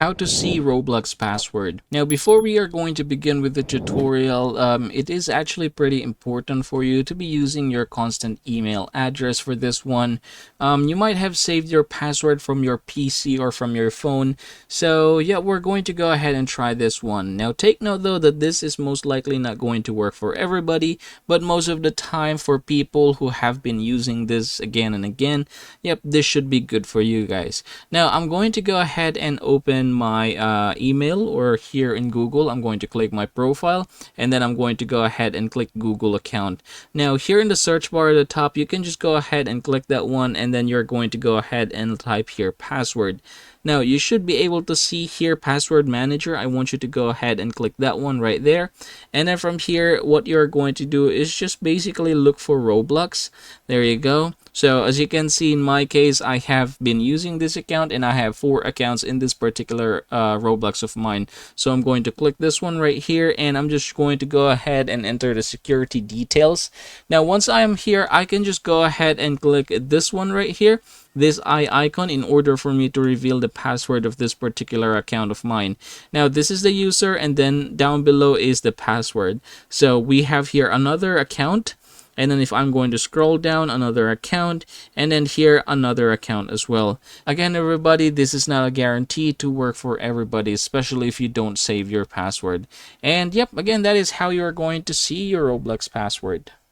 How to see Roblox password. Now, before we are going to begin with the tutorial, it is actually pretty important for you to be using your constant email address for this one. You might have saved your password from your PC or from your phone. So yeah, we're going to go ahead and try this one. Now, take note though that this is most likely not going to work for everybody, but most of the time for people who have been using this again and again, yep, this should be good for you guys. Now, I'm going to go ahead and open my email, or here in Google I'm going to click my profile, and then I'm going to go ahead and click Google account. Now here in the search bar at the top, you can just go ahead and click that one, and then you're going to go ahead and type here password. Now you should be able to see here password manager. I want you to go ahead and click that one right there, and then from here what you're going to do is just basically look for Roblox. There you go. So as you can see, in my case, I have been using this account and I have 4 accounts in this particular Roblox of mine. So I'm going to click this one right here, and I'm just going to go ahead and enter the security details. Now once I am here, I can just go ahead and click this one right here, this eye icon, in order for me to reveal the password of this particular account of mine. Now this is the user, and then down below is the password. So we have here another account, and then if I'm going to scroll down, another account, and then here another account as well. Again, everybody, this is not a guarantee to work for everybody, especially if you don't save your password. And yep, again, that is how you're going to see your Roblox password.